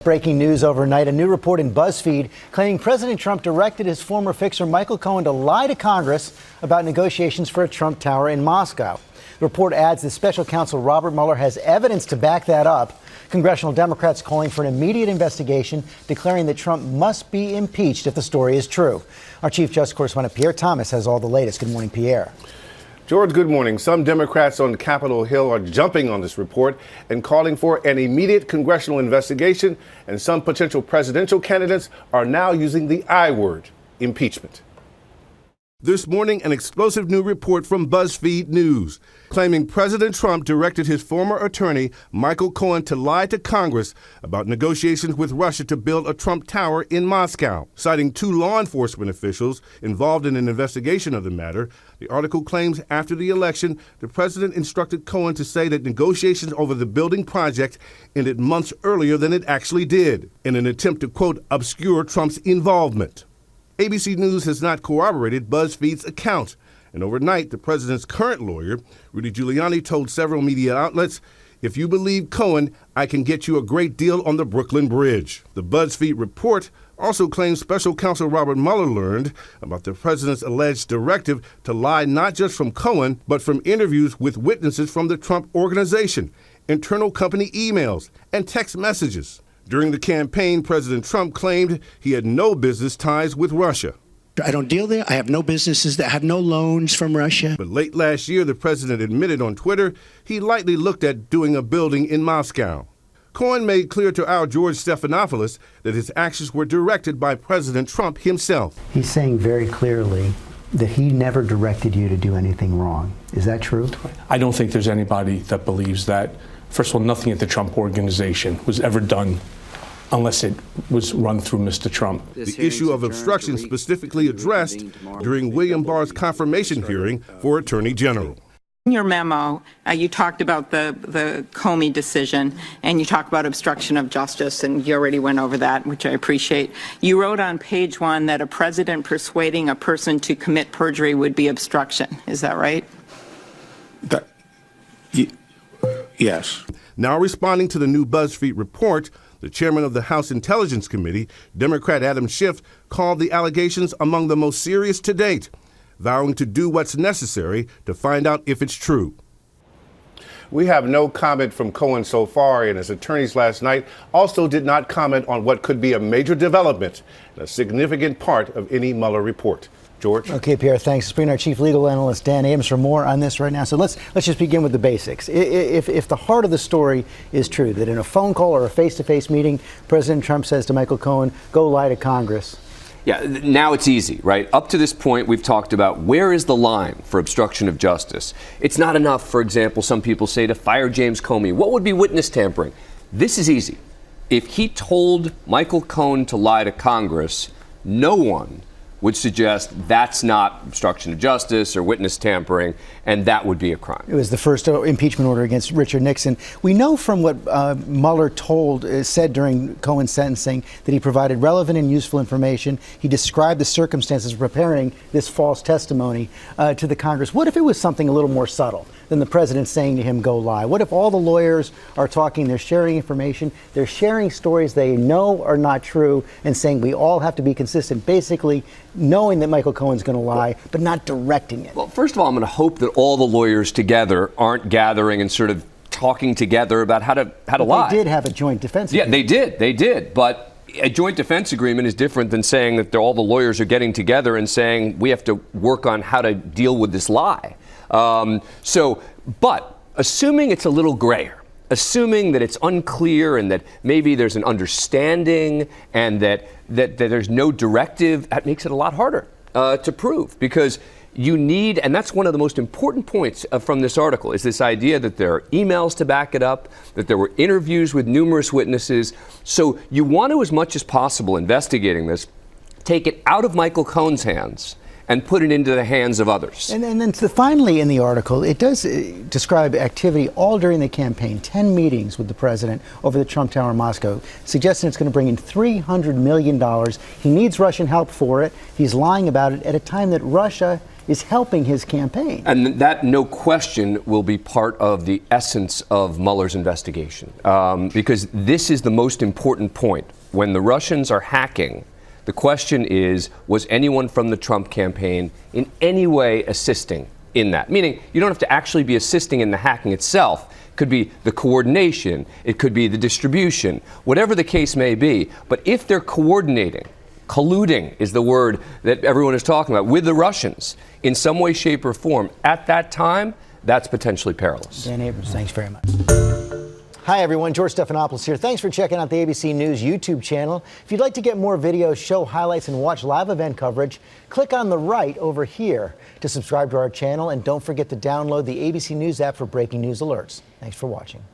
Breaking news overnight, a new report in Buzzfeed claiming President Trump directed his former fixer Michael Cohen to lie to Congress about negotiations for a Trump Tower in Moscow. The report adds that special counsel Robert Mueller has evidence to back that up. Congressional Democrats calling for an immediate investigation, declaring that Trump must be impeached if the story is true. Our Chief Justice correspondent Pierre Thomas has all the latest. Good morning, Pierre. George, good morning. Some Democrats on Capitol Hill are jumping on this report and calling for an immediate congressional investigation, and some potential presidential candidates are now using the I word, impeachment. This morning, an explosive new report from Buzzfeed News claiming President Trump directed his former attorney, Michael Cohen, to lie to Congress about negotiations with Russia to build a Trump Tower in Moscow. Citing two law enforcement officials involved in an investigation of the matter, the article claims after the election, the president instructed Cohen to say that negotiations over the building project ended months earlier than it actually did, in an attempt to, quote, obscure Trump's involvement. ABC News has not corroborated Buzzfeed's account. And overnight, the president's current lawyer, Rudy Giuliani, told several media outlets, "If you believe Cohen, I can get you a great deal on the Brooklyn Bridge." The Buzzfeed report also claims special counsel Robert Mueller learned about the president's alleged directive to lie not just from Cohen, but from interviews with witnesses from the Trump organization, internal company emails, and text messages. During the campaign, President Trump claimed he had no business ties with Russia. I don't deal there. I have no businesses there. I have no loans from Russia. But late last year, the president admitted on Twitter he lightly looked at doing a building in Moscow. Cohen made clear to our George Stephanopoulos that his actions were directed by President Trump himself. He's saying very clearly that he never directed you to do anything wrong. Is that true? I don't think there's anybody that believes that. First of all, nothing at the Trump organization was ever done unless it was run through Mr. Trump. The issue of obstruction specifically addressed during William Barr's confirmation hearing for Attorney General. In your memo, you talked about the Comey decision, and you talked about obstruction of justice, and you already went over that, which I appreciate. You wrote on page 1 that a president persuading a person to commit perjury would be obstruction. Is that right? Yes. Now responding to the new Buzzfeed report, the chairman of the House Intelligence Committee, Democrat Adam Schiff, called the allegations among the most serious to date, vowing to do what's necessary to find out if it's true. We have no comment from Cohen so far, and his attorneys last night also did not comment on what could be a major development and a significant part of any Mueller report. George? Okay, Pierre, thanks. Let's bring our chief legal analyst, Dan Abrams, for more on this right now. So let's just begin with the basics. If the heart of the story is true, that in a phone call or a face-to-face meeting, President Trump says to Michael Cohen, go lie to Congress. Yeah, now it's easy, right? Up to this point, we've talked about where is the line for obstruction of justice. It's not enough, for example, some people say, to fire James Comey. What would be witness tampering? This is easy. If he told Michael Cohen to lie to Congress, no one would suggest that's not obstruction of justice or witness tampering, and that would be a crime. It was the first impeachment order against Richard Nixon. We know from what Mueller said during Cohen's sentencing that he provided relevant and useful information. He described the circumstances of preparing this false testimony to the Congress. What if it was something a little more subtle than the president saying to him, go lie? What if all the lawyers are talking, they're sharing information, they're sharing stories they know are not true, and saying we all have to be consistent, basically knowing that Michael Cohen's going to lie, but not directing it? Well, first of all, I'm going to hope that all the lawyers together aren't gathering and sort of talking together about how to lie. They did have a joint defense agreement. Yeah, they did. But a joint defense agreement is different than saying that all the lawyers are getting together and saying we have to work on how to deal with this lie. But assuming it's a little grayer, assuming that it's unclear and that maybe there's an understanding and that there's no directive, that makes it a lot harder to prove, because you need, and that's one of the most important points from this article, is this idea that there are emails to back it up, that there were interviews with numerous witnesses. So you want to, as much as possible, investigating this, take it out of Michael Cohen's hands and put it into the hands of others. And then finally in the article, it does describe activity all during the campaign, 10 meetings with the president over the Trump Tower in Moscow, suggesting it's going to bring in $300 million. He needs Russian help for it. He's lying about it at a time that Russia is helping his campaign. And that, no question, will be part of the essence of Mueller's investigation, because this is the most important point. When the Russians are hacking, the question is, was anyone from the Trump campaign in any way assisting in that? Meaning, you don't have to actually be assisting in the hacking itself. It could be the coordination, it could be the distribution, whatever the case may be. But if they're coordinating, colluding is the word that everyone is talking about, with the Russians in some way, shape, or form, at that time, that's potentially perilous. Dan Abrams, thanks very much. Hi, everyone. George Stephanopoulos here. Thanks for checking out the ABC News YouTube channel. If you'd like to get more videos, show highlights, and watch live event coverage, click on the right over here to subscribe to our channel. And don't forget to download the ABC News app for breaking news alerts. Thanks for watching.